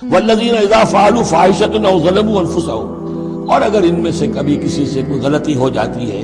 والذین اذا فعلوا فاحشۃ او ظلموا انفسهم، اور اگر ان میں سے کبھی کسی سے کوئی غلطی ہو جاتی ہے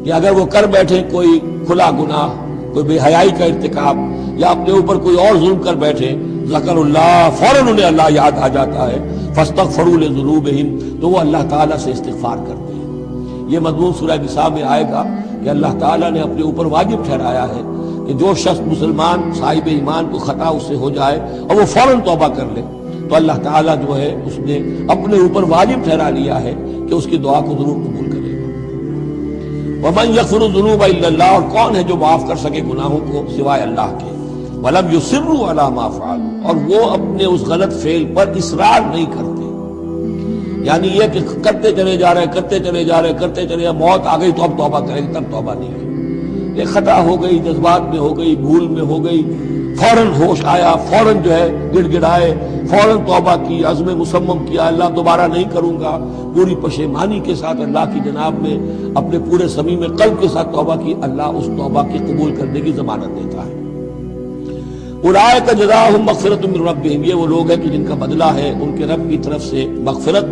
کہ اگر وہ کر بیٹھے کوئی کھلا گناہ، کوئی بے حیائی کا ارتکاب، یا اپنے اوپر کوئی اور ظلم کر بیٹھے، ذکر اللہ، فوراً انہیں اللہ یاد آ جاتا ہے، فاستغفروا لذنوبہم، تو وہ اللہ تعالیٰ سے استغفار کرتے ہیں۔ یہ مضمون سورہ نساء میں آئے گا کہ اللہ تعالیٰ نے اپنے اوپر واجب ٹھہرایا ہے کہ جو شخص مسلمان صاحب ایمان کو خطا اس سے ہو جائے اور وہ فوراً توبہ کر لے، تو اللہ تعالیٰ جو ہے اس نے اپنے اوپر واجب ٹھہرا لیا ہے کہ اس کی دعا کو ضرور قبول کرے گا۔ وَمَن يَغْفِرُ الذُّنُوبَ إِلَّا اللَّهُ، اور کون ہے جو معاف کر سکے گناہوں کو سوائے اللہ کے۔ وَلَمْ يُصِرُّوا عَلَىٰ مَا فَعَلُوا، اور وہ اپنے اس غلط فعل پر اصرار نہیں کرتے، یعنی یہ کہ کرتے چلے جا رہے کرتے چلے، موت آ گئی تو اب توبہ کریں گے، تب توبہ نہیں کی، یہ خطا ہو گئی، جذبات میں ہو گئی، بھول میں ہو گئی، فوراً ہوش آیا، فوراً جو ہے گڑ گڑائے، فوراً توبہ کی، عزم مصمم کیا اللہ دوبارہ نہیں کروں گا، پوری پشیمانی کے ساتھ اللہ کی جناب میں اپنے پورے صمیم قلب کے ساتھ توبہ کی، اللہ اس توبہ کی قبول کرنے کی ضمانت دیتا ہے۔ اولئک جزاؤہم مغفرۃ من ربہم، یہ وہ لوگ ہیں کہ جن کا بدلہ ہے ان کے رب کی طرف سے مغفرت،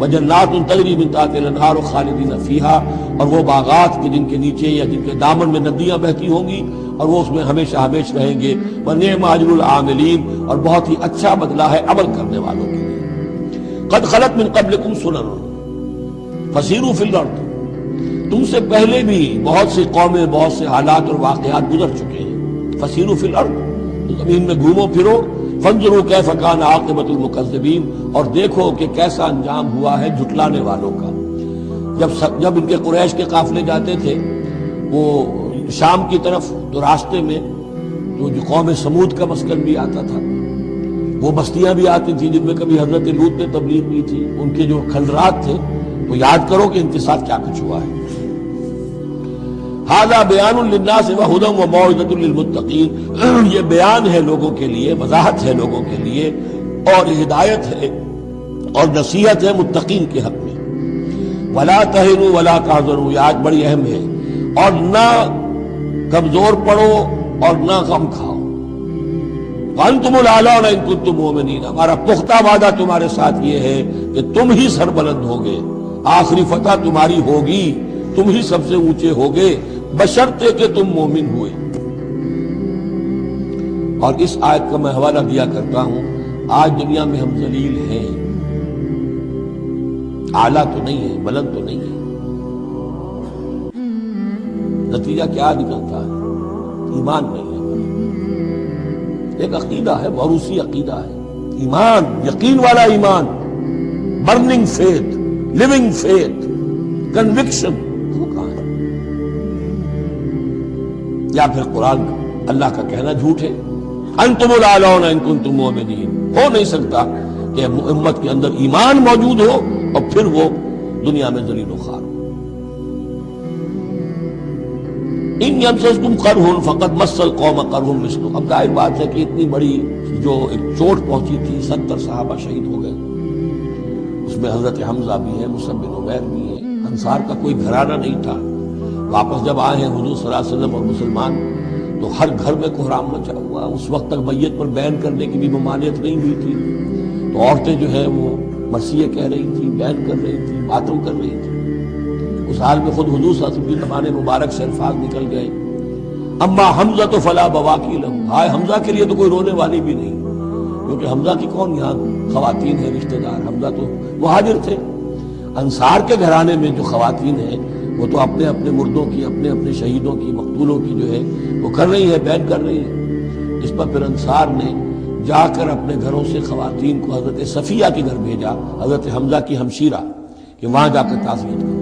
وجنات تجری من تحتہا الانہار خالدین فیہا، اور وہ باغات کہ جن کے نیچے یا جن کے دامن میں ندیاں بہتی ہوں گی اور وہ اس میں ہمیشہ ہمیشہ رہیں گے۔ وَنِعْمَ أَجْرُ الْعَامِلِينَ، اور بہت ہی اچھا بدلہ ہے عمل کرنے والوں کے لیے۔ قَدْ خَلَتْ مِن قَبْلِكُمْ سُنَنٌ فَسِيرُوا فِي الْأَرْضِ، تم سے پہلے بھی بہت سی قومیں، بہت سے حالات اور واقعات گزر چکے ہیں۔ فَسِيرُوا فِي الْأَرْضِ، زمین میں گھومو پھرو، فَانظُرُوا كَيْفَ كَانَ عَاقِبَةُ الْمُكَذِّبِينَ، اور دیکھو کہ کیسا انجام ہوا ہے جھٹلانے والوں کا۔ جب ان کے قریش کے قافلے جاتے تھے وہ شام کی طرف، تو راستے میں جو قوم سمود کا مسکن بھی آتا تھا، وہ بستیاں بھی آتی تھیں جن میں کبھی حضرت لوط نے تبلیغ کی تھی، ان کے جو کھنڈرات تھے، تو یاد کرو کہ ان کے ساتھ کیا کچھ ہوا ہے۔ ھذا بیان للناس وھدی وموعظۃ للمتقین، یہ بیان ہے لوگوں کے لیے، وضاحت ہے لوگوں کے لیے، اور ہدایت ہے اور نصیحت ہے متقین کے حق میں۔ ولا تہنوا ولا تحزنوا، یہ آج بڑی اہم ہے، اور نہ کمزور پڑو اور نہ غم کھاؤ۔ وانتم الاعلون ان کنتم مؤمنین، ہمارا پختہ وعدہ تمہارے ساتھ یہ ہے کہ تم ہی سربلند ہوگے، آخری فتح تمہاری ہوگی، تم ہی سب سے اونچے ہوگے، بشرطے کہ تم مومن ہوئے۔ اور اس آیت کا میں حوالہ دیا کرتا ہوں، آج دنیا میں ہم ذلیل ہیں، اعلیٰ تو نہیں ہے، بلند تو نہیں ہے، نتیجہ کیا نکلتا ہے؟ ایمان نہیں ہے۔ ایک عقیدہ ہے، موروثی عقیدہ ہے، ایمان، یقین والا ایمان، burning faith, living faith, conviction, وہ کہاں ہے؟ یا پھر قرآن اللہ کا کہنا جھوٹ ہے، انتم الاعلون ان کنتم مؤمنین۔ ہو نہیں سکتا کہ امت کے اندر ایمان موجود ہو اور پھر وہ دنیا میں ذلیل و خوار ہو۔ ان یمسسکم قرح فقد مس القوم قرح مثلہ، اب ظاہر بات ہے کہ اتنی بڑی جو ایک چوٹ پہنچی تھی، 70 صحابہ شہید ہو گئے، اس میں حضرت حمزہ بھی ہے، مصعب بن عمیر بھی ہے، انصار کا کوئی گھرانہ نہیں تھا۔ واپس جب آئے ہیں حضور صلی اللہ علیہ وسلم اور مسلمان، تو ہر گھر میں کوہرام مچا ہوا، اس وقت تک میت پر بیان کرنے کی بھی ممانعت نہیں ہوئی تھی، تو عورتیں جو ہے وہ مرثیے کہہ رہی تھی، بیان کر رہی تھی، ماتم کر رہی تھی۔ اس حال میں خود حضور صلی اللہ علیہ وسلم کی زبان مبارک سے الفاظ نکل گئے، اما حمزہ تو فلا بواکی لہ، ہائے حمزہ کے لیے تو کوئی رونے والی بھی نہیں، کیونکہ حمزہ کی کون یہاں خواتین ہیں رشتہ دار، حمزہ تو مہاجر تھے۔ انصار کے گھرانے میں جو خواتین ہیں وہ تو اپنے اپنے مردوں کی، اپنے اپنے شہیدوں کی، مقتولوں کی جو ہے وہ کر رہی ہے، بیان کر رہی ہے۔ اس پر پھر انصار نے جا کر اپنے گھروں سے خواتین کو حضرت صفیہ کے گھر بھیجا، حضرت حمزہ کی ہمشیرہ، کہ وہاں جا کر تعزیت کرو۔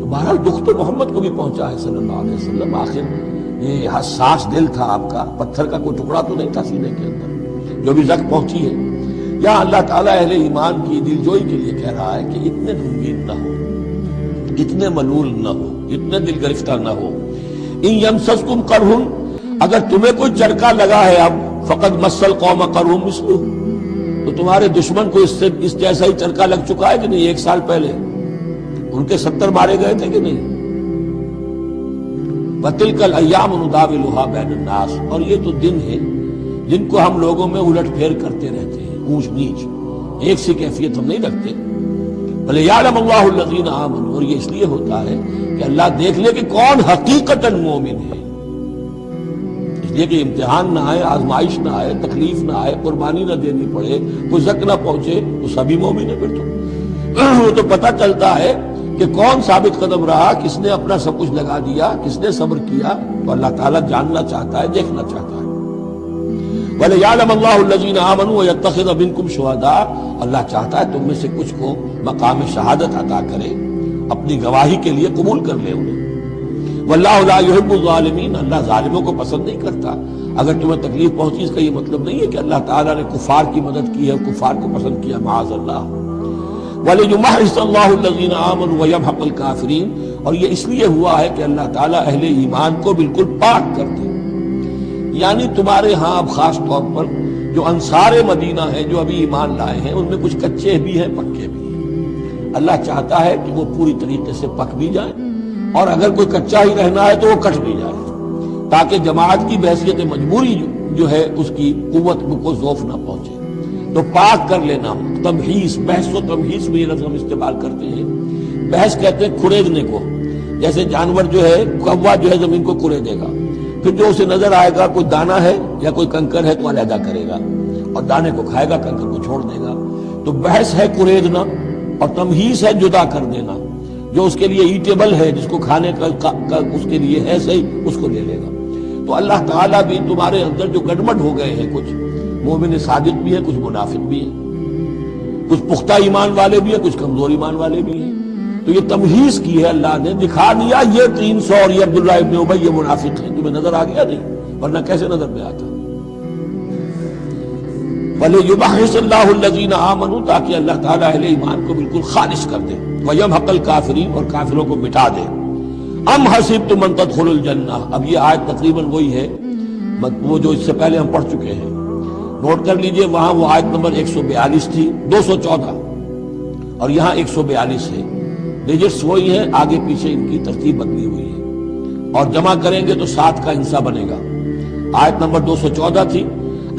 تو بہرحال دکھ تو محمد کو بھی پہنچا ہے صلی اللہ علیہ وسلم، آخر یہ حساس دل تھا آپ کا، پتھر کا کوئی ٹکڑا تو نہیں تھا سینے کے اندر، جو بھی زخم پہنچی ہے۔ یا اللہ تعالیٰ اہل ایمان کی دلجوئی کے لیے کہہ رہا ہے کہ اتنے غمگین نہ ہو، اتنے ملول نہ ہو، اتنے دل گرفتہ نہ ہو۔ ان یمسسکم قرح، اگر تمہیں کوئی چرکا لگا ہے اب، فقد مس القوم قرح مثلہ، تو تمہارے دشمن کو اس جیسا ہی چرکا لگ چکا ہے کہ نہیں؟ 1 سال پہلے ان کے 70 مارے گئے تھے کہ نہیں؟ وَتِلْكَ الْأَيَّامُ نُدَاوِلُهَا بَيْنَ النَّاسِ، اور یہ تو دن ہے جن کو ہم لوگوں میں الٹ پھیر کرتے رہتے ہیں، اونچ نیچ، ایک سی کیفیت ہم نہیں رکھتے۔ وَلِيَعْلَمَ اللَّهُ الَّذِينَ آمَنُوا، اور یہ اس لیے ہوتا ہے کہ اللہ دیکھ لے کہ کون حقیقتاً مومن ہے، اس لیے کہ امتحان نہ آئے، آزمائش نہ آئے، تکلیف نہ آئے، قربانی نہ دینی پڑے، کوئی زک نہ پہنچے تو سبھی مومن ہیں۔ پھر تو وہ تو پتہ چلتا ہے کہ کون ثابت قدم رہا، کس نے اپنا سب کچھ لگا دیا، کس نے صبر کیا۔ تو اللہ تعالیٰ جاننا چاہتا ہے، دیکھنا چاہتا ہے۔ وَلِيَعْلَمَ اللَّهُ الَّذِينَ آمَنُوا وَيَتَّخِذَ مِنكُمْ شُهَدَاءَ، اللہ چاہتا ہے تم میں سے کچھ کو مقام شہادت عطا کرے، اپنی گواہی کے لیے قبول کر لے انہیں۔ وَاللَّهُ لَا يُحِبُّ الظَّالِمِينَ، اللہ ظالموں کو پسند نہیں کرتا۔ اگر تمہیں تکلیف پہنچی اس کا یہ مطلب نہیں ہے کہ اللہ تعالیٰ نے کفار کی مدد کی ہے، کفار کو پسند کیا، معاذ اللہ۔ وَلِيُمَحِّصَ اللَّهُ الَّذِينَ آمَنُوا وَيَمْحَقَ الْكَافِرِينَ، اور یہ اس لیے ہوا ہے کہ اللہ تعالیٰ اہل ایمان کو بالکل پاک کر دے۔ یعنی تمہارے ہاں اب خاص طور پر جو انصار مدینہ ہیں، جو ابھی ایمان لائے ہیں، ان میں کچھ کچے بھی ہیں، پکے بھی ہیں۔ اللہ چاہتا ہے کہ وہ پوری طریقے سے پک بھی جائیں، اور اگر کوئی کچا ہی رہنا ہے تو وہ کٹ بھی جائے، تاکہ جماعت کی بحثیت مجبوری جو ہے اس کی قوت کو ضعف نہ پہنچے۔ تو پاک کر لینا، تمحیص، بحث و تمحیص میں یہ لفظ ہم استعمال کرتے ہیں۔ بحث کہتے ہیں کھریدنے کو، جیسے جانور جو ہے، کوا جو ہے زمین کو کھریدے گا، پھر جو اسے نظر آئے گا کوئی دانہ ہے یا کوئی کنکر ہے تو علیحدہ کرے گا، اور دانے کو کھائے گا، کنکر کو چھوڑ دے گا۔ تو بحث ہے کھریدنا، اور تمحیص ہے جدا کر دینا۔ جو اس کے لیے ایٹیبل ہے، جس کو کھانے کا اس کے لیے ہے صحیح، اس کو لے لے گا۔ تو اللہ تعالیٰ بھی تمہارے اندر جو گڑبڑ ہو گئے ہیں، کچھ مومن صادق بھی ہے، کچھ منافق بھی ہے، کچھ پختہ ایمان والے بھی ہیں، کچھ کمزور ایمان والے بھی ہیں، تو یہ تمحیص کی ہے اللہ نے، دکھا دیا یہ 300 اور یہ عبداللہ ابن ابی یہ منافق ہیں۔ تمہیں نظر آ گیا نہیں، ورنہ کیسے نظر میں آتا؟ وَلِيُمَحِّصَ اللَّهُ الَّذِينَ آمَنُوا، تاکہ اللہ تعالیٰ اہل ایمان کو بالکل خالص کر دے، وَيَمْحَقَ الْكَافِرِينَ، اور کافروں کو مٹا دے۔ ام حسبتم ان تدخلوا الجنہ، اب یہ آیت تقریباً وہی ہے وہ جو اس سے پہلے ہم پڑھ چکے ہیں، نوٹ کر لیجئے۔ وہاں وہ آیت نمبر 142 تھی، 214، اور یہاں 142 ہے۔ ڈیجٹس وہی ہیں، آگے پیچھے ان کی ترتیب بدلی ہوئی ہے، اور جمع کریں گے تو 7 کا حصہ بنے گا۔ آیت نمبر 214 تھی،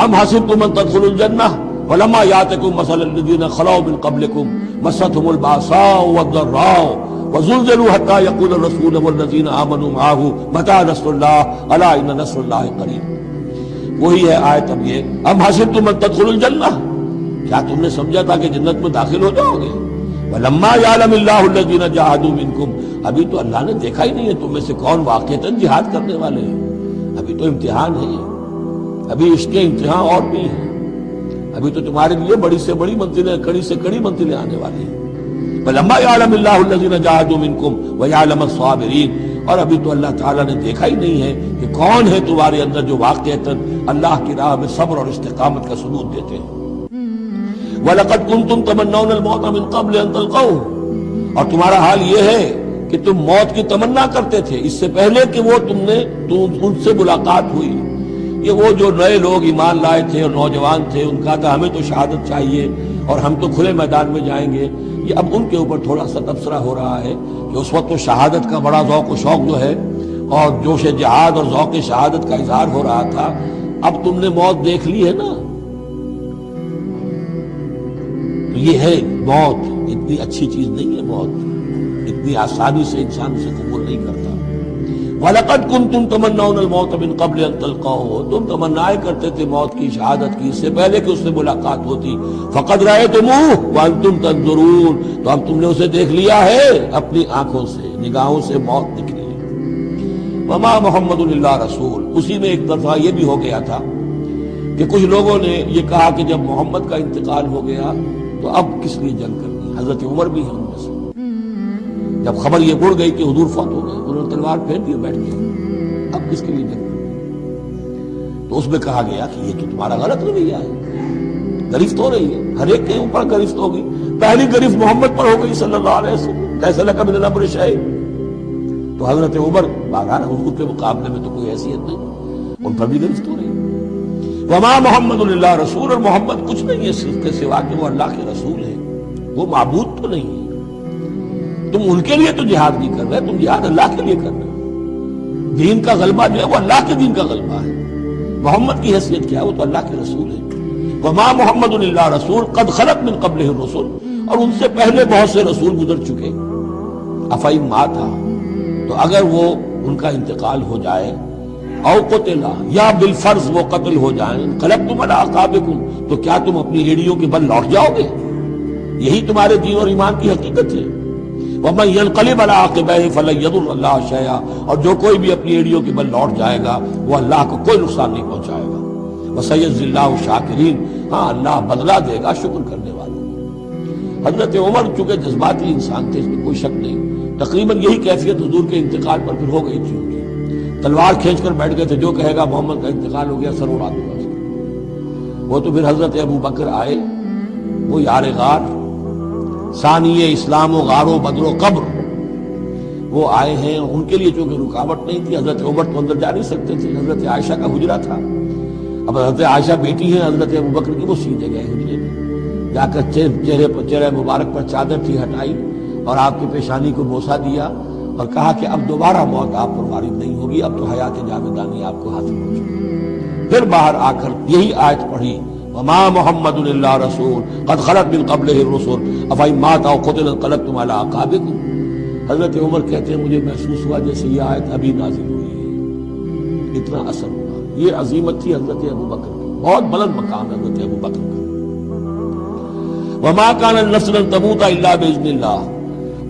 ام حسبتم ان تدخلوا الجنہ ولما یاتکم مثل الذین خلوا من قبلکم مستهم الباساء والضراء وزلزلوا حتى يقول الرسول والذین آمنوا معه متى نصر اللہ الا ان نصر اللہ قریب۔ وہی ہے آیت اب یہ، ام حسبتم ان تدخلوا الجنہ، کیا تم نے سمجھا تھا کہ جنت میں داخل ہو جاؤ گے؟ وَلَمَّا يَعْلَمِ اللَّهُ الَّذِينَ جَاهَدُوا مِنكُمْ، ابھی تو اللہ نے دیکھا ہی نہیں ہے تم میں سے کون واقعتاً جہاد کرنے والے ہیں۔ ابھی تو امتحان ہے، ابھی اس کے امتحان اور بھی ہیں، ابھی تو تمہارے لیے بڑی سے بڑی منزلیں، کڑی سے کڑی منزلیں آنے والی ہیں۔ وَلَمَّا يَعْلَمِ اللَّهُ الَّذِينَ جَاهَدُوا مِنكُمْ وَيَعْلَمَ الصَّابِرِينَ، اور ابھی تو اللہ تعالیٰ نے دیکھا ہی نہیں ہے کہ کون ہے تمہارے اندر جو واقعتاً اللہ کی راہ میں صبر اور استقامت کا ثبوت دیتے ہیں۔ وَلَقَدْ كُنْتُمْ تَمَنَّوْنَ الْمَوْتَ مِنْ قَبْلِ أَنْ تَلْقَوْهُ، اور تمہارا حال یہ ہے کہ تم موت کی تمنا کرتے تھے اس سے پہلے کہ وہ ان سے ملاقات ہوئی۔ یہ وہ جو نئے لوگ ایمان لائے تھے اور نوجوان تھے، ان کا تھا ہمیں تو شہادت چاہیے اور ہم تو کھلے میدان میں جائیں گے، یہ اب ان کے اوپر تھوڑا سا تبصرہ ہو رہا ہے کہ اس وقت تو شہادت کا بڑا ذوق و شوق جو ہے اور جوش جہاد اور ذوق شہادت کا اظہار ہو رہا تھا، اب تم نے موت دیکھ لی ہے نا، تو یہ ہے موت اتنی اچھی چیز نہیں ہے، موت اتنی آسانی سے انسان اسے قبول نہیں کرتا۔ وَلَقَدْ كُنْتُمْ تَمَنَّوْنَ الْمَوْتَ مِنْ قَبْلِ أَنْ تَلْقَوْهُ، تم تمنائے کرتے تھے موت کی، شہادت کی، اس سے پہلے کہ اس سے ملاقات ہوتی۔ فَقَدْ رَأَيْتُمُوهُ وَأَنْتُمْ تَنْظُرُونَ، تو اب تم نے اسے دیکھ لیا ہے اپنی آنکھوں سے، نگاہوں سے موت دکھ رہی ہے۔ وَمَا مُحَمَّدٌ إِلَّا رَسُولٌ، اسی میں ایک دفعہ یہ بھی ہو گیا تھا کہ کچھ لوگوں نے یہ کہا کہ جب محمد کا انتقال ہو گیا تو اب کس لیے جنگ کرنی؟ حضرت عمر بھی ہیں ان میں سے، جب خبر یہ اڑ گئی کہ حضور فوت ہو گئے، انہوں نے تلوار پھیر دی بیٹھ گئے، اب کس کے لیے جنگ کرنی؟ تو اس میں کہا گیا کہ یہ تو تمہارا غلط رویہ ہے، گرفت ہو رہی ہے، ہر ایک کے اوپر گرفت ہوگی، پہلی گرفت محمد پر ہو گئی صلی اللہ علیہ وسلم، کیسے لکا من الامر شیء، تو حضرت عمر بہرحال حضور کے مقابلے میں تو کوئی حیثیت نہیں، ان پر بھی گرفت ہو رہی ہے۔ وما محمد الا رسول، اور محمد کچھ نہیں ہے صرف کے سوا کہ وہ اللہ کے رسول ہے، وہ معبود تو نہیں ہے۔ تم ان کے لیے تو جہاد نہیں کر رہے، تم جہاد اللہ کے لیے کر رہے ہو۔ دین کا غلبہ جو ہے وہ اللہ کے دین کا غلبہ ہے، محمد کی حیثیت کیا ہے؟ وہ تو اللہ کے رسول ہے۔ وما محمد الا رسول قد خلت من قبلہ الرسل، اور ان سے پہلے بہت سے رسول گزر چکے. افئن مات، تو اگر وہ ان کا انتقال ہو جائے، او قتلا، یا بالفرض وہ قتل ہو جائیں، انقلبتم علی اعقابکم، تو کیا تم اپنی ایڑیوں کے بل لوٹ جاؤ گے؟ یہی تمہارے دین اور ایمان کی حقیقت ہے. وَمَن يَنْقَلِبْ عَلَىٰ عَقِبَيْهِ فَلَن يَضُرَّ اللَّهَ شَيْئًا، اور جو کوئی بھی اپنی ایڑیوں کے بل لوٹ جائے گا وہ اللہ کو کوئی نقصان نہیں پہنچائے گا. وَسَيَجْزِي اللَّهُ الشَّاكِرِينَ، ہاں اللہ بدلہ دے گا شکر کرنے والوں کو. حضرت عمر چونکہ جذباتی انسان تھے، اس میں کوئی شک نہیں، تقریباً یہی کیفیت حضور کے انتقال پر پھر ہو گئی تھی. ان کی تلوار کھینچ کر بیٹھ گئے تھے، جو کہے گا محمد کا انتقال ہو گیا سر اڑا دوں گا اس کا. وہ تو پھر حضرت ابو بکر آئے، وہ یار غار، ثانی اسلام و غار و بدر و قبر، وہ آئے ہیں. ان کے لیے چونکہ رکاوٹ نہیں تھی، حضرت عمر تو اندر جا نہیں سکتے تھے، حضرت عائشہ کا حجرہ تھا. اب حضرت عائشہ بیٹی ہیں حضرت ابو بکر کی، وہ سیدھے گئے حجرے میں، جا کر چہرے مبارک پر چادر تھی ہٹائی اور آپ کی پیشانی کو بوسہ دیا اور کہا کہ اب دوبارہ موت آپ پر وارد نہیں ہوگی، اب تو حیات جاویدانی آپ کو حاصل ہو چکی. پھر باہر آ کر یہی آیت پڑھی، وما محمد الا رسول قد خلت من قبلہ الرسل افئن مات او قتل انقلبتم علی اعقابکم. حضرت عمر کہتے ہیں مجھے محسوس ہوا جیسے یہ آیت ابھی نازل ہوئی ہے، اتنا اثر ہوا. یہ عظیمت تھی حضرت ابو بکر کی، بہت بلند مقام ہے حضرت ابو بکر کا. وما کان لنفس ان تموت الا باذن اللہ،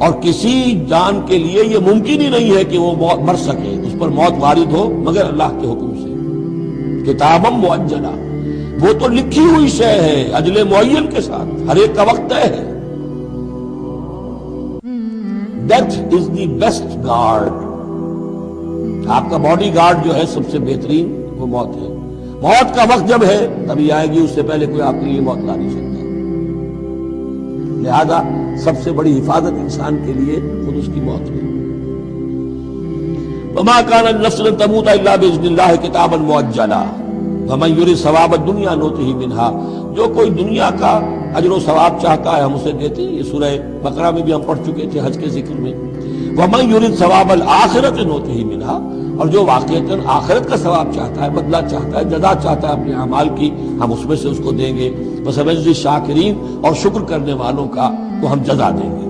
اور کسی جان کے لیے یہ ممکن ہی نہیں ہے کہ وہ مر سکے، اس پر موت وارد ہو مگر اللہ کے حکم سے. کتابا مؤجلا، وہ تو لکھی ہوئی شے ہے اجل معین کے ساتھ، ہر ایک کا وقت طے ہے. Death is the best guard, آپ کا باڈی گارڈ جو ہے سب سے بہترین وہ موت ہے. موت کا وقت جب ہے تبھی آئے گی، اس سے پہلے کوئی آپ کے لیے موت لا نہیں سکتا. لہذا سب سے بڑی حفاظت انسان کے لیے خود اس کی موت ہے. وما كان لنفس ان تموت الا باذن الله كتابا مؤجلا ومن يريد ثواب الدنيا نؤته منها، جو کوئی دنیا کا اجر و ثواب چاہتا ہے ہم اسے دیتے ہیں. یہ سورہ بقرہ میں بھی ہم پڑھ چکے تھے حج کے ذکر میں. ومن يريد ثواب الآخرة نؤته منها، اور جو واقعتاً آخرت کا ثواب چاہتا ہے، بدلہ چاہتا ہے، جزا چاہتا ہے اپنے اعمال کی، ہم اس میں سے اس کو دیں گے. وسنجزی الشاکرین، اور شکر کرنے والوں کا کو ہم جزا دیں گے.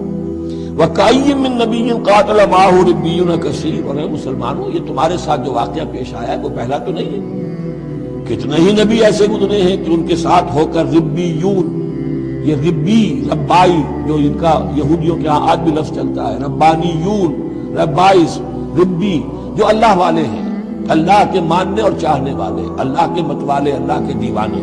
وَكَأَيٍّ مِّن نَّبِيٍّ قَاتَلَ مَعَهُ رِبِّيُّونَ كَثِيرٌ، اور اے مسلمانوں یہ تمہارے ساتھ جو واقعہ پیش آیا ہے وہ پہلا تو نہیں ہے. کتنے ہی نبی ایسے گزرے ہیں کہ ان کے ساتھ ہو کر ربیون، یہ ربی ربائی جو ان کا یہودیوں کے ہاں آج بھی لفظ چلتا ہے، ربانیون، ربائز، ربی، جو اللہ والے ہیں، اللہ کے ماننے اور چاہنے والے، اللہ کے متوالے، اللہ کے دیوانے.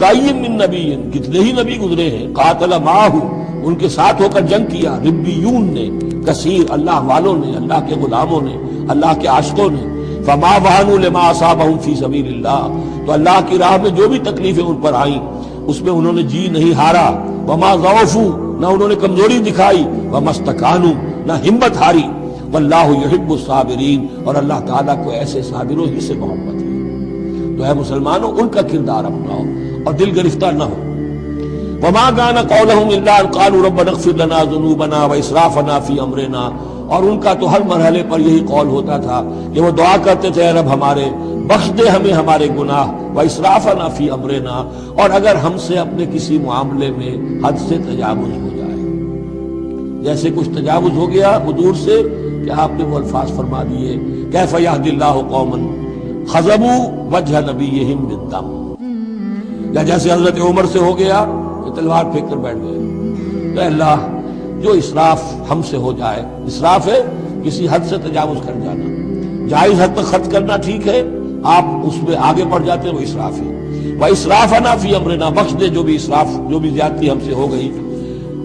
کئی من نبی، کتنے ہی نبی گزرے ہیں، قاتل معہ، ان کے ساتھ ہو کر جنگ کیا، ربیون نے، کثیر، اللہ والوں نے، اللہ کے غلاموں نے، اللہ کے عاشقوں نے. فما وہنوا لما اصابهم فی سبیل اللہ، تو اللہ کی راہ میں جو بھی تکلیفیں ان پر آئیں اس میں انہوں نے جی نہیں ہارا. وما ضعفوا، نہ انہوں نے کمزوری دکھائی. وما استکانوا، نہ ہمت ہاری. واللہ یحب الصابرین، اور اللہ تعالیٰ کو ایسے صابروں ہی سے محبت ہے. تو اے مسلمانوں ان کا کردار اپناؤ اور دل گرفتہ نہ ہو. وما كان قولهم الا ان قالوا ربنا اغفر لنا ذنوبنا واسرافنا في امرنا، اور ان کا تو ہر مرحلے پر یہی قول ہوتا تھا کہ وہ دعا کرتے تھے اے رب ہمارے بخش دے ہمیں ہمارے گناہ، واسرافنا في امرنا، اور اگر ہم سے اپنے کسی معاملے میں حد سے تجاوز ہو جائے، جیسے کچھ تجاوز ہو گیا حضور سے کہ آپ نے وہ الفاظ فرما دیے کیف یہدی اللہ قوما خضبوا وجہ نبیہم بالدم، یا جیسے حضرت عمر سے ہو گیا کہ تلوار پھینک کر بیٹھ گئے. تو اللہ جو اسراف ہم سے ہو جائے، اسراف ہے کسی حد سے تجاوز کر جانا، جائز حد تک خرچ کرنا ٹھیک ہے، آپ اس میں آگے بڑھ جاتے ہیں وہ اسراف ہے. وَإِسْرَافَنَا فِي أَمْرِنَا، بخش دے جو بھی اسراف، جو بھی زیادتی ہم سے ہو گئی.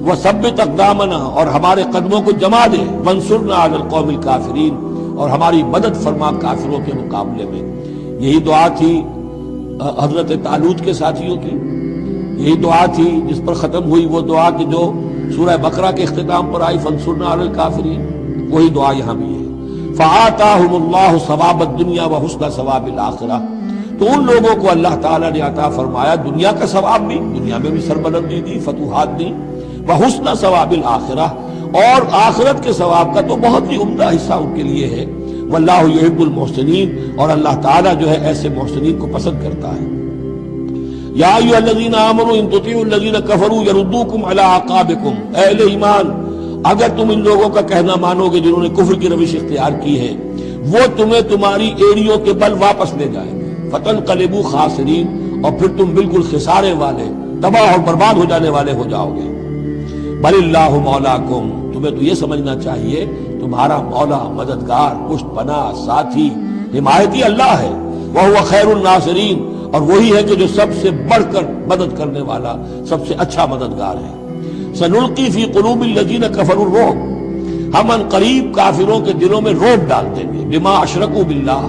وَثَبِّتْ أَقْدَامَنَا، اور ہمارے قدموں کو جما دے. وَانصُرْنَا عَلَى الْقَوْمِ الْكَافِرِينَ، اور ہماری مدد فرما کافروں کے مقابلے میں. یہی دعا تھی حضرت طالوت کے ساتھیوں کی، یہی دعا تھی جس پر ختم ہوئی وہ دعا کہ جو سورہ بقرہ کے اختتام پر آئی فانصرنا علی الکافرین، وہی دعا یہاں بھی ہے. فآتاہم اللہ ثواب الدنیا وحسن ثواب الآخرہ، تو ان لوگوں کو اللہ تعالیٰ نے عطا فرمایا دنیا کا ثواب بھی، دنیا میں بھی سربلندی دی، فتوحات دی، وحسن ثواب الآخرہ، اور آخرت کے ثواب کا تو بہت ہی عمدہ حصہ ان کے لیے ہے. واللہ یحب المحسنین، اور اللہ تعالیٰ جو ہے ایسے محسنین کو پسند کرتا ہے. یا ایھا الذین آمنوا ان تطیعوا الذین کفروا یردوکم علی اعقابکم، اے اہل ایمان اگر تم ان لوگوں کا کہنا مانو گے جنہوں نے کفر کی روش اختیار کی ہے، وہ تمہیں تمہاری ایڑیوں کے بل واپس لے جائیں گے، فتنقلبوا خاسرین، اور پھر تم بالکل خسارے والے، تباہ اور برباد ہو جانے والے ہو جاؤ گے۔ بل اللہ مولاکم، تمہیں تو یہ سمجھنا چاہیے تمہارا مولا، مددگار، پشت پناہ، ساتھی، حمایتی اللہ ہے، وہو خیر الناصرین، اور وہی ہے کہ جو سب سے بڑھ کر مدد کرنے والا، سب سے اچھا مددگار ہے۔ سنلقی فی قلوب الذین کفروا الرعب، ہم ان قریب کافروں کے دلوں میں رعب ڈال دیں گے، بما اشرکوا باللہ،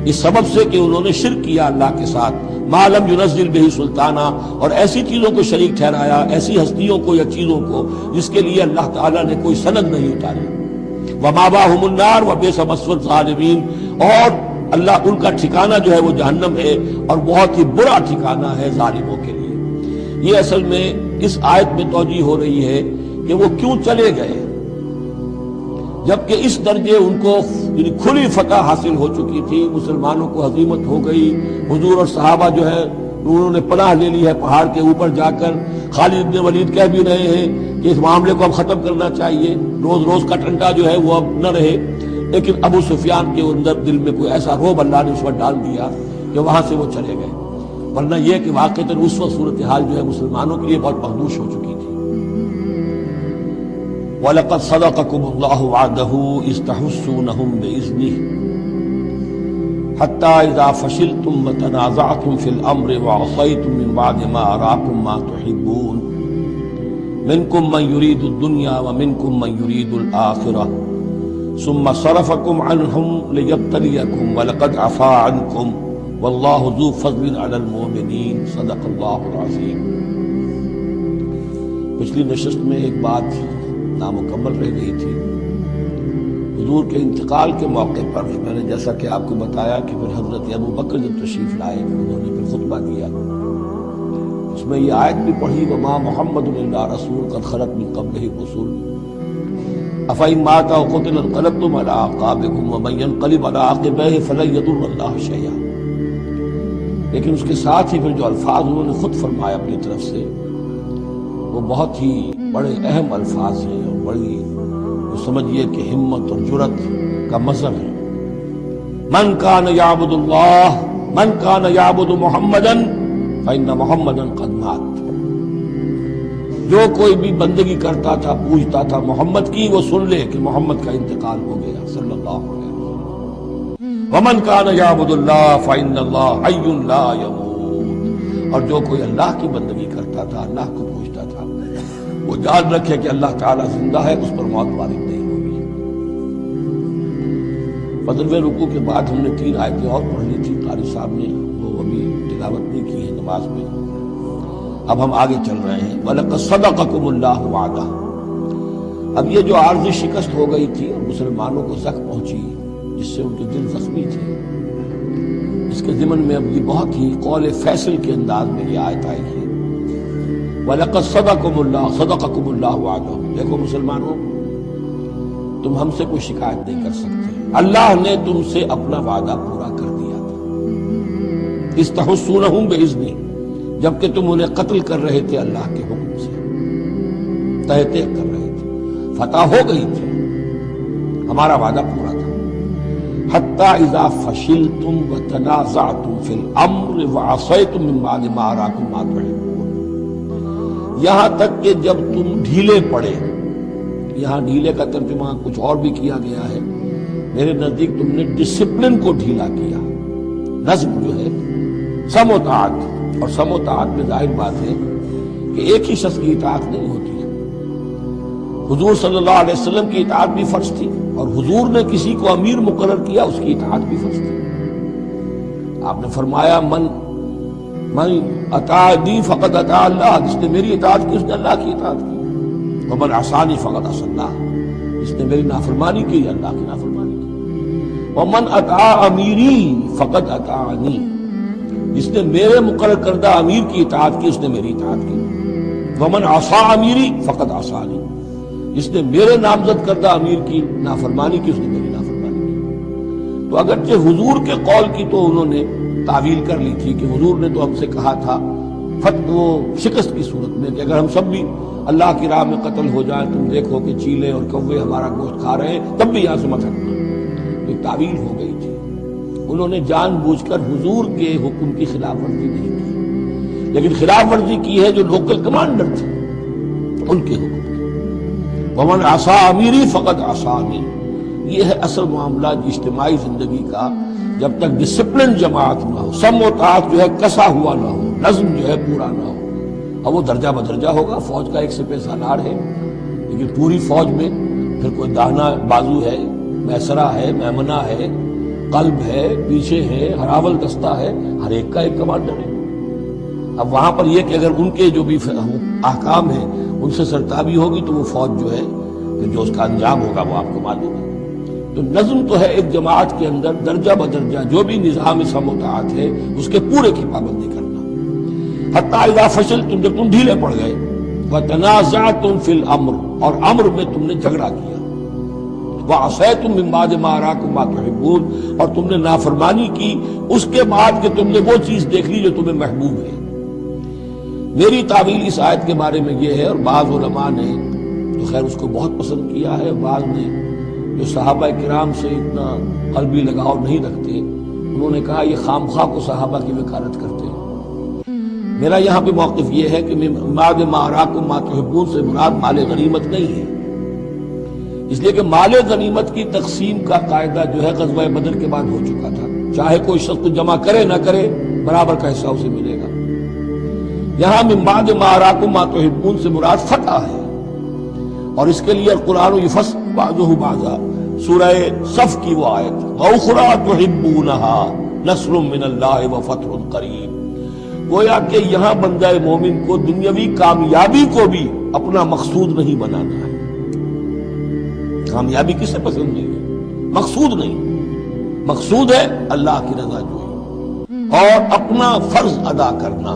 اس سبب سے کہ انہوں نے شرک کیا اللہ کے ساتھ، ما لم ینزل بہ سلطانہ، اور ایسی چیزوں کو شریک ٹھہرایا، ایسی ہستیوں کو یا چیزوں کو جس کے لیے اللہ تعالیٰ نے کوئی سند نہیں اتاری۔ ومأواہم النار وبئس مثوى الظالمین، اور اللہ ان کا ٹھکانہ جو ہے وہ جہنم ہے، اور بہت ہی برا ٹھکانہ ہے ظالموں کے لیے۔ یہ اصل میں اس آیت میں توجیہ ہو رہی ہے کہ وہ کیوں چلے گئے، جبکہ اس درجے ان کو کھلی فتح حاصل ہو چکی تھی، مسلمانوں کو ہزیمت ہو گئی، حضور اور صحابہ جو ہے انہوں نے پناہ لے لی ہے پہاڑ کے اوپر جا کر۔ خالد بن ولید کہہ بھی رہے ہیں کہ اس معاملے کو اب ختم کرنا چاہیے، روز روز کا ٹنٹا جو ہے وہ اب نہ رہے، لیکن ابو سفیان کے اندر دل میں کوئی ایسا رعب اللہ نے اس وقت ڈال دیا کہ وہاں سے وہ چلے گئے، ورنہ یہ کہ واقعتاً اس وقت صورتحال جو ہے مسلمانوں کے لیے بہت مخدوش ہو چکی تھی۔ وَلَقَدْ صَدَقَكُمُ اللَّهُ وَعْدَهُ إِذْ تَحُسُّونَهُم بِإِذْنِهِ حَتَّى إِذَا فَشِلْتُمْ وَتَنَازَعْتُمْ فِي الْأَمْرِ وَعَصَيْتُمْ مِنْ بَعْدِ مَا أَرَاكُمْ مَا تُحِبُّونَ مِنْكُمْ مَنْ يُرِيدُ الدُّنْيَا وَمِنْكُمْ مَنْ يُرِيدُ الْآخِرَةَ ثُمَّ صَرَفَكُمْ عَنْهُمْ لِيَبْتَلِيَكُمْ وَلَقَدْ عَفَا عَنْكُمْ وَاللَّهُ ذُو فَضْلٍ عَلَى الْمُؤْمِنِينَ صدق اللہ العظیم۔ پچھلی نشست میں ایک بات نامکمل رہ گئی تھی۔ حضور کے انتقال کے موقع پر میں نے جیسا کہ آپ کو بتایا کہ پھر حضرت ابو بکر جب تشریف لائے انہوں نے پھر خطبہ دیا، اس میں یہ آیت بھی پڑھی، وما محمد الا رسول قد خلت من قبلہ الرسل افإن مات أو قتل انقلبتم على أعقابكم ومن ينقلب على عقبيه فلن يضر الله شيئا۔ لیکن اس کے ساتھ ہی پھر جو الفاظ انہوں نے خود فرمایا اپنی طرف سے وہ بہت ہی بڑے اہم الفاظ ہیں، اور بڑی سمجھیے کہ ہمت اور جرت کا مظہر ہے۔ من کان یعبد اللہ، من کان یعبد محمدا فإن محمدا قد مات، جو کوئی بھی بندگی کرتا تھا، پوجتا تھا محمد کی، وہ سن لے کہ محمد کا انتقال ہو گیا صلی اللہ علیہ وسلم۔ ومن کان یعبد اللہ فإن اللہ حی لا یموت، اور جو کوئی اللہ کی بندگی کرتا تھا، اللہ کو پوجتا تھا، وہ یاد رکھے کہ اللہ تعالیٰ زندہ ہے، اس پر موت وارد نہیں ہوگی۔ فجر رکوع کے بعد ہم نے 3 آیتیں اور پڑھ لی تھی، قاری صاحب نے وہ ابھی تلاوت نہیں کی ہے نماز میں۔ اب ہم آگے چل رہے ہیں۔ وَلَقَدْ صَدَقَكُمُ اللَّهُ وَعْدَهُ، اب یہ جو عارضی شکست ہو گئی تھی اور مسلمانوں کو زخم پہنچی جس سے ان کے دل زخمی تھے، اس کے ضمن میں اب یہ بہت ہی قول فیصل کے انداز میں یہ آیت آئی ہے، وَلَقَدْ صَدَقَكُمُ اللَّهُ وَعْدَهُ۔ دیکھو مسلمانوں، تم ہم سے کوئی شکایت نہیں کر سکتے، اللہ نے تم سے اپنا وعدہ پورا کر دیا تھا۔ اِذْ تَحُسُّونَهُم بِإِذْنِهِ، جبکہ تم انہیں قتل کر رہے تھے اللہ کے حکم سے، تحقیق کر رہے تھے، فتح ہو گئی تھی، ہمارا وعدہ پورا تھا۔ حتی اذا فشلتم وتنازعتم فی الامر وعصیتم من بعد ما اراکم ما تحبون، یہاں تک کہ جب تم ڈھیلے پڑے، یہاں ڈھیلے کا ترجمہ کچھ اور بھی کیا گیا ہے، میرے نزدیک تم نے ڈسپلن کو ڈھیلا کیا۔ نظم جو ہے سم و طاعت، اور سم و طاعت میں ظاہر بات ہے کہ ایک ہی شخص کی اطاعت نہیں ہوتی ہے۔ حضور صلی اللہ علیہ وسلم کی اطاعت بھی فرض تھی، اور حضور نے کسی کو امیر مقرر کیا، اس کی اطاعت بھی فرض تھی۔ آپ نے فرمایا من اطاعنی فقد اطاع اللہ، جس نے میری اطاعت کی اس نے اللہ کی اطاعت کی، ومن عصانی فقد عصى اللہ، جس نے میری نافرمانی کی اللہ کی نافرمانی کی، ومن اطاع امیری فقد اطاعنی، جس نے میرے مقرر کردہ امیر کی اطاعت کی اس نے میری اطاعت کی، ومن عصى امیری فقد عصانی، جس نے میرے نامزد کردہ امیر کی نافرمانی کی اس نے میری نافرمانی کی۔ تو اگرچہ حضور کے قول کی تو انہوں نے تعویل کر لی تھی کہ حضور نے تو ہم سے کہا تھا وہ شکست کی صورت میں کہ اگر ہم سب بھی اللہ کی راہ میں قتل ہو جائیں، تم دیکھو کہ چیلے اور کوے ہمارا گوشت کھا رہے ہیں، تب بھی یہاں سے مت ہٹنا۔ ایک تعویل ہو گئی تھی، انہوں نے جان بوجھ کر حضور کے حکم کی خلاف ورزی نہیں کی، لیکن خلاف ورزی کی ہے جو لوکل کمانڈر تھے ان کے حکم کی۔ ومن عصا امیری فقط عصانی، یہ ہے اصل معاملہ اجتماعی زندگی کا۔ جب تک ڈسپلن جماعت نہ ہو، سم و طاعت جو ہے کسا ہوا نہ ہو، نظم جو ہے پورا نہ ہو، اب وہ درجہ بدرجہ ہوگا، فوج کا ایک سپہ سالار ہے، لیکن پوری فوج میں پھر کوئی داہنا بازو ہے، میسرہ ہے، میمنہ ہے، قلب ہے، پیچھے ہے، ہراول دستہ ہے، ہر ایک کا ایک کمانڈر ہے۔ اب وہاں پر یہ کہ اگر ان کے جو بھی احکام ہیں ان سے سرتابی ہوگی تو وہ فوج جو ہے پھر جو اس کا انجام ہوگا وہ آپ کو معلوم ہے۔ تو نظم تو ہے ایک جماعت کے اندر درجہ بدرجہ جو بھی نظام سم و طاعت ہے اس کے پورے کی پابندی کرنا۔ حتیٰ اذا فشلتم، جب تم ڈھیلے پڑ گئے، وتنازعتم فی الامر، اور امر میں تم نے جھگڑا کیا، وعصیتم من بعد ما اراکم ما تحبون، اور تم نے نافرمانی کی اس کے بعد کہ تم نے وہ چیز دیکھ لی جو تمہیں محبوب ہے۔ میری تعویل اس آیت کے بارے میں یہ ہے، اور بعض علماء نے تو خیر اس کو بہت پسند کیا ہے، بعض نے جو صحابہ کرام سے اتنا قلبی لگاؤ نہیں رکھتے انہوں نے کہا یہ خامخواہ کو صحابہ کی وکالت کرتے ہیں۔ میرا یہاں پہ موقف یہ ہے کہ بعد ما اراکم ما تحبون سے مراد مال غنیمت نہیں ہے، اس لیے کہ مال غنیمت کی تقسیم کا قاعدہ جو ہے غزوہ بدر کے بعد ہو چکا تھا، چاہے کوئی شخص جمع کرے نہ کرے برابر کا حصہ اسے ملے گا۔ یہاں من بعد ما اراکم ما تحبون سے مراد فتح ہے، اور اس کے لیے قرآن یفصل بعضہ بعضا، سورہ صف کی وہ آیت وَأُخْرَىٰ تُحِبُّونَهَا نَصْرٌ مِّنَ اللَّهِ وَفَتْحٌ قَرِیب، گویا کہ یہاں بندہ مومن کو دنیاوی کامیابی کو بھی اپنا مقصود نہیں بنانا ہے۔ کامیابی کسے پسند نہیں ہے؟ مقصود نہیں، مقصود ہے اللہ کی رضا جوئی اور اپنا فرض ادا کرنا،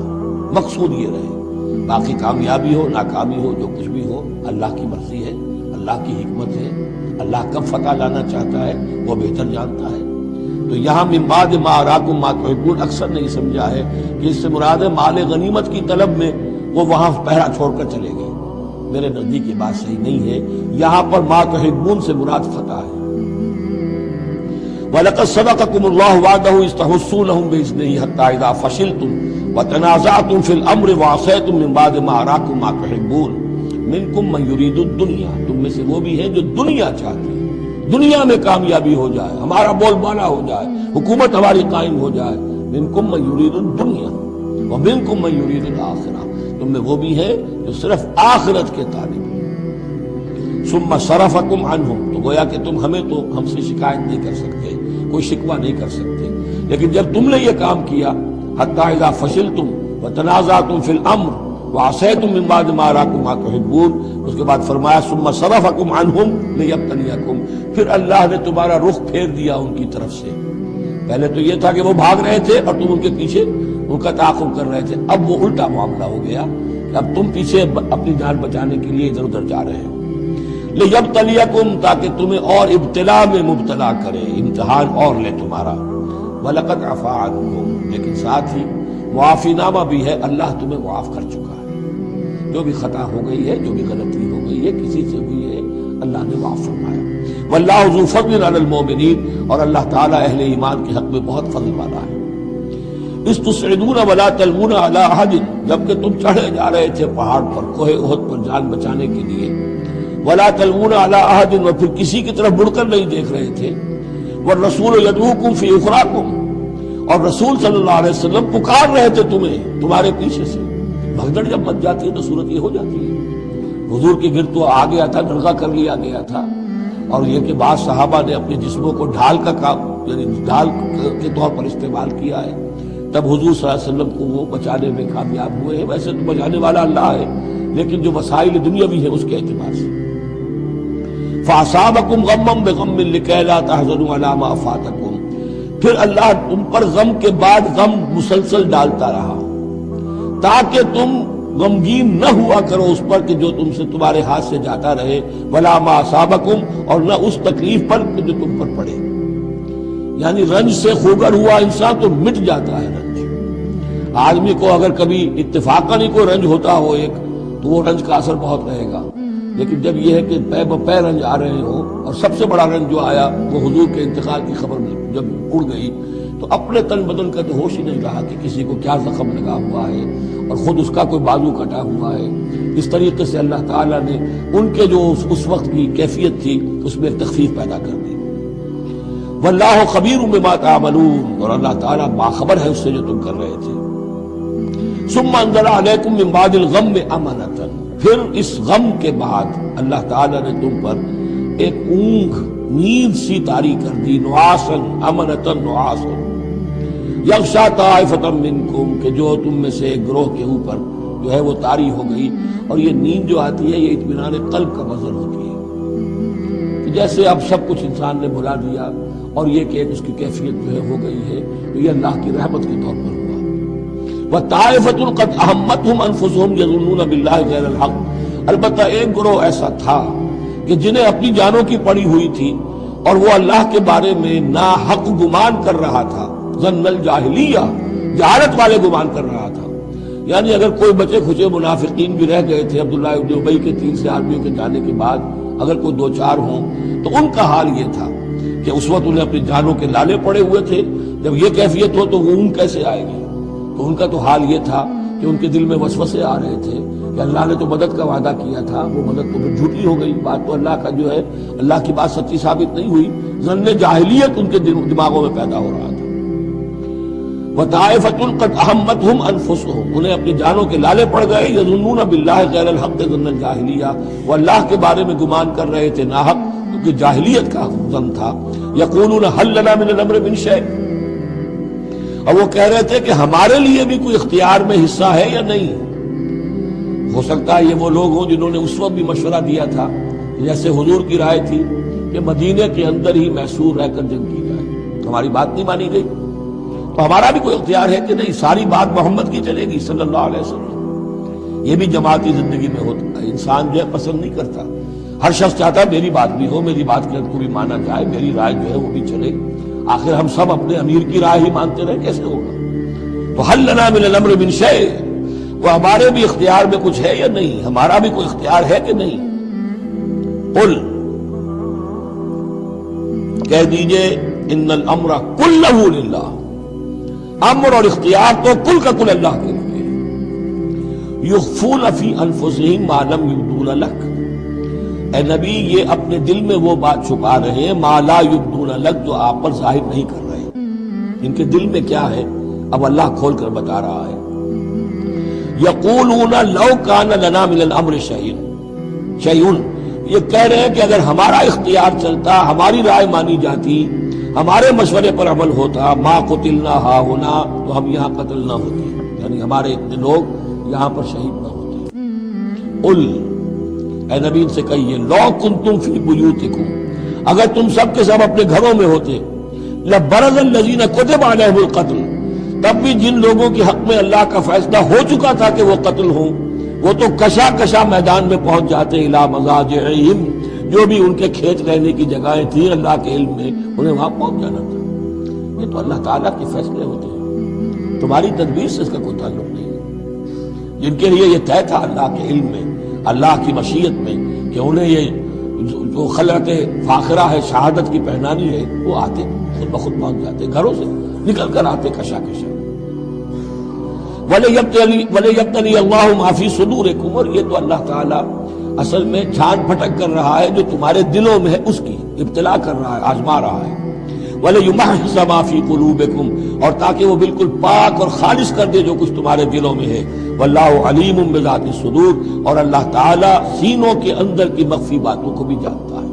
مقصود یہ رہے۔ باقی کامیابی ہو ناکامی ہو جو کچھ بھی ہو اللہ کی مرضی ہے، اللہ کی حکمت ہے، اللہ کب فتح لانا چاہتا ہے وہ بہتر جانتا ہے۔ تو یہاں من بعد ما اراکم ما تحبون اکثر نہیں سمجھا ہے کہ اس سے مراد ہے مال غنیمت کی طلب میں وہ وہاں پہرا چھوڑ کر چلے گئے، میرے نزدیک یہ بات صحیح نہیں ہے۔ یہاں پر ما تحبون سے مراد فتح ہے۔ وَلَقَدْ صَدَقَكُمُ اللَّهُ وَعْدَهُ إِذْ تَحُسُّونَهُم بِإِذْنِهِ حَتَّىٰ إِذَا فَشِلْتُمْ وَتَنَازَعْتُمْ فِي الْأَمْرِ وَعَصَيْتُم مِّن بَعْدِ مَا أَرَاكُم مَّا تُحِبُّونَ مِنكُم مَّن يُرِيدُ الدُّنْيَا، تم میں سے وہ بھی ہیں جو دنیا چاہتے ہیں، دنیا میں کامیابی ہو جائے، ہمارا بول بالا ہو جائے، حکومت ہماری قائم ہو جائے۔ مِنكم مَّن يُرِيدُ الدُّنْيَا وَمِنكم مَّن يُرِيدُ الْآخِرَةَ، تم میں وہ بھی ہیں جو صرف آخرت کے طالب ہیں۔ ثم صرفکم عنہم، تو گویا کہ تم ہمیں تو ہم سے شکایت نہیں کر سکتے، کوئی شکوہ نہیں کر سکتے، لیکن جب تم نے یہ کام کیا حتی اذا فشلتم وتنازعتم فی الامر وعصیتم من بعد ما اراکم ما تحبون، اس کے بعد فرمایا ثم صرفکم عنہم لیبتلیکم، پھر اللہ نے تمہارا رخ پھیر دیا ان کی طرف سے۔ پہلے تو یہ تھا کہ وہ بھاگ رہے تھے اور تم ان کے پیچھے ان کا تعاقب کر رہے تھے، اب وہ الٹا معاملہ ہو گیا کہ اب تم پیچھے اپنی جان بچانے کے لیے ادھر ادھر جا رہے ہو۔ لیبتلیکم، تاکہ تمہیں اور ابتلا میں مبتلا کرے، امتحان اور لے تمہارا۔ وَلَقَدْ عَفَا عَنْکُم، لیکن ساتھ ہی معافی نامہ بھی ہے، اللہ تمہیں معاف کر چکا ہے، جو بھی خطا ہو گئی ہے، جو بھی غلطی ہو گئی ہے، کسی سے ہوئی ہے، اللہ نے معاف فرمایا۔ وَاللَّهُ ذُو فَضْلٍ عَلَى الْمُؤْمِنِينَ، اور اللہ تعالیٰ اہل ایمان کے حق میں بہت فضل والا ہے۔ اِذْ تُصْعِدُونَ وَلَا تَلْوُونَ عَلَىٰ أَحَدٍ، جبکہ تم چڑھے جا رہے تھے پہاڑ پر، کوہ احد پر جان بچانے کے لیے، وَلَا تَلْوُونَ عَلَىٰ أَحَدٍ، اور پھر کسی کی طرف مڑ کر نہیں دیکھ رہے تھے، وَالرَّسُولُ يَدْعُوكُمْ فِي أُخْرَاكُمْ، اور رسول صلی اللہ علیہ وسلم پکار رہے تھے تمہیں تمہارے پیچھے سے۔ بھگدڑ جب مچ جاتی ہے تو صورت یہ ہو جاتی ہے۔ حضور کے گرد تو آ گیا تھا، نرغہ کر لیا گیا تھا، اور یہ کہ بعض صحابہ نے اپنے جسموں کو ڈھال کا کام، یعنی ڈھال کے طور پر استعمال کیا ہے، تب حضور صلی اللہ علیہ وسلم کو وہ بچانے میں کامیاب ہوئے ہیں۔ ویسے تو بچانے والا اللہ ہے، لیکن جو وسائل دنیاوی ہیں اس کے اعتبار سے۔ فَأَصَابَكُمْ غَمًّا بِغَمٍّ لِكَيْ لَا تَحْزَنُوا عَلَىٰ مَا فَاتَكُمْ، پھر اللہ تم پر غم کے بعد غم مسلسل ڈالتا رہا تاکہ تم غمگین نہ ہوا کرو اس پر کہ جو تم سے تمہارے ہاتھ سے جاتا رہے، وَلَا مَا أَصَابَكُمْ، اور نہ اس تکلیف پر جو تم پر پڑے۔ یعنی رنج سے خوگر ہوا انسان تو مٹ جاتا ہے رنج، آدمی کو اگر کبھی اتفاقاً ہی کوئی رنج ہوتا ہو ایک تو وہ رنج کا اثر بہت رہے گا، لیکن جب یہ ہے کہ پے بپے رنج آ رہے ہوں، اور سب سے بڑا رنج جو آیا وہ حضور کے انتقال کی خبر جب اڑ گئی تو اپنے تن بدن کا تو ہوش ہی نہیں رہا کہ کسی کو کیا زخم لگا ہوا ہے اور خود اس کا کوئی بازو کٹا ہوا ہے۔ اس طریقے سے اللہ تعالیٰ نے ان کے جو اس وقت کی کیفیت تھی اس میں تخفیف پیدا کر دی۔ واللہ خبیر بما تعملون، اور اللہ تعالیٰ باخبر ہے اس سے جو تم کر رہے تھے۔ ثم انزل علیکم من بعد الغم امنۃ، پھر اس غم کے بعد اللہ تعالیٰ نے تم پر ایک اونگ نیند سی طاری کر دی، نعاسن امنۃ نعاسن یغشا طائفۃ منکم، کہ جو تم میں سے ایک گروہ کے اوپر جو ہے وہ طاری ہو گئی۔ اور یہ نیند جو آتی ہے یہ اطمینان قلب کا مظہر ہوتی ہے کہ جیسے اب سب کچھ انسان نے بھلا دیا اور یہ کہ اس کی کیفیت جو ہے ہو گئی ہے، تو یہ اللہ کی رحمت کے طور پر ہوا۔ وَطَائِفَةٌ قَدْ أَهَمَّتْهُمْ أَنفُسُهُمْ يَظُنُّونَ بِاللَّهِ غَيْرَ الْحَقِّ، البتہ ایک گروہ ایسا تھا کہ جنہیں اپنی جانوں کی پڑی ہوئی تھی اور وہ اللہ کے بارے میں ناحق گمان کر رہا تھا، ظن الجاہلیہ، جہالت والے گمان کر رہا تھا۔ یعنی اگر کوئی بچے کھچے منافقین بھی رہ گئے تھے عبداللہ ابن ابی کے 3 سے آدمیوں کے جانے کے بعد، اگر کوئی 2-4 ہوں تو ان کا حال یہ تھا کہ اس وقت انہیں اپنی جانوں کے لالے پڑے ہوئے تھے، جب یہ کیفیت ہو تو وہ اون کیسے آئے گی؟ تو ان کا تو حال یہ تھا کہ ان کے دل میں وسوسے آ رہے تھے کہ اللہ نے تو مدد کا وعدہ کیا تھا، وہ مدد تو پھر جھوٹی ہو گئی، بات تو اللہ کا جو ہے اللہ کی بات سچی ثابت نہیں ہوئی۔ ظن جاہلیت ان کے دماغوں میں پیدا ہو رہا تھا۔ وَطَائِفَةٌ قَدْ أَهَمَّتْهُمْ أَنفُسُهُمْ، انہیں اپنی جانوں کے لالے پڑ گئے، يَظُنُّونَ بِاللَّهِ غَيْرَ الْحَقِّ ظَنَّ الْجَاهِلِيَّةِ، وہ اللہ کے بارے میں گمان کر رہے تھے ناحق، کیونکہ جاہلیت کا ظن تھا۔ يَقُولُونَ هَلْ لَنَا مِنَ الْأَمْرِ مِنْ شَيْءٍ، اور وہ کہہ رہے تھے کہ ہمارے لیے بھی کوئی اختیار میں حصہ ہے یا نہیں۔ ہو سکتا ہے یہ وہ لوگ ہوں جنہوں نے اس وقت بھی مشورہ دیا تھا، جیسے حضور کی رائے تھی کہ مدینے کے اندر ہی محصور رہ کر جنگ کی جائے، ہماری بات نہیں مانی گئی تو ہمارا بھی کوئی اختیار ہے کہ نہیں، ساری بات محمد کی چلے گی صلی اللہ علیہ وسلم۔ یہ بھی جماعتی زندگی میں ہوتا ہے، انسان جو ہے پسند نہیں کرتا، ہر شخص چاہتا ہے میری بات بھی ہو، میری بات کو بھی مانا جائے، میری رائے جو ہے وہ بھی چلے۔ آخر ہم سب اپنے امیر کی رائے ہی مانتے رہے، کیسے ہوگا؟ تو هل لنا من الامر من شيء، وہ ہمارے بھی اختیار میں کچھ ہے یا نہیں، ہمارا بھی کوئی اختیار ہے کہ نہیں؟ قل، کہہ دیجئے ان الامر كله للہ، امر اور اختیار تو کل کا کل اللہ کے لیے۔ یخفون فی انفسہم ما لم یبدون لک، اے نبی یہ اپنے دل میں وہ بات چھپا رہے ہیں ما لا یبدون لک، جو آپ پر ظاہر نہیں کر رہے، ان کے دل میں کیا ہے اب اللہ کھول کر بتا رہا ہے۔ یقولون لو کان لنا من الامر شیء، یہ کہہ رہے ہیں کہ اگر ہمارا اختیار چلتا، ہماری رائے مانی جاتی، ہمارے مشورے پر عمل ہوتا، ما قتلنا ہاہنا، تو ہم یہاں قتل نہ ہوتے، یعنی ہمارے اتنے لوگ یہاں پر شہید نہ ہوتے۔ قل، اے نبی ان سے کہیے لو کنتم فی بیوتکم، اگر تم سب کے سب اپنے گھروں میں ہوتے، لبرز الذین کتب علیہم القتل، تب بھی جن لوگوں کے حق میں اللہ کا فیصلہ ہو چکا تھا کہ وہ قتل ہوں، وہ تو کشا کشا میدان میں پہنچ جاتے، الی مضاجعہم، جو بھی ان کے کھیت رہنے کی جگہیں تھیں اللہ کے علم میں، انہیں وہاں پہنچ جانا تھا۔ یہ تو اللہ تعالیٰ کے فیصلے ہوتے ہیں، تمہاری تدبیر سے اس کا کوئی تعلق نہیں ہے۔ جن کے لیے یہ طے تھا اللہ کے علم میں، اللہ کی مشیت میں کہ انہیں یہ جو خلعت فاخرہ ہے، شہادت کی پہنانی ہے، وہ آتے خود بخود پہنچ جاتے، گھروں سے نکل کر آتے کشا کشا۔ وَلِيَبْتَلِيَ اللَّهُ مَا فِي صُدُورِكُمْ، اور یہ تو اللہ تعالیٰ اصل میں چھان پھٹک کر رہا ہے جو تمہارے دلوں میں ہے، اس کی ابتلا کر رہا ہے، آزما رہا ہے۔ وَلِيُمَحِّصَ مَا فِي قُلُوبِكُمْ، اور تاکہ وہ بالکل پاک اور خالص کر دے جو کچھ تمہارے دلوں میں ہے۔ وَاللَّهُ عَلِيمٌ بِذَاتِ الصُّدُورِ، اور اللہ تعالیٰ سینوں کے اندر کی مخفی باتوں کو بھی جانتا ہے۔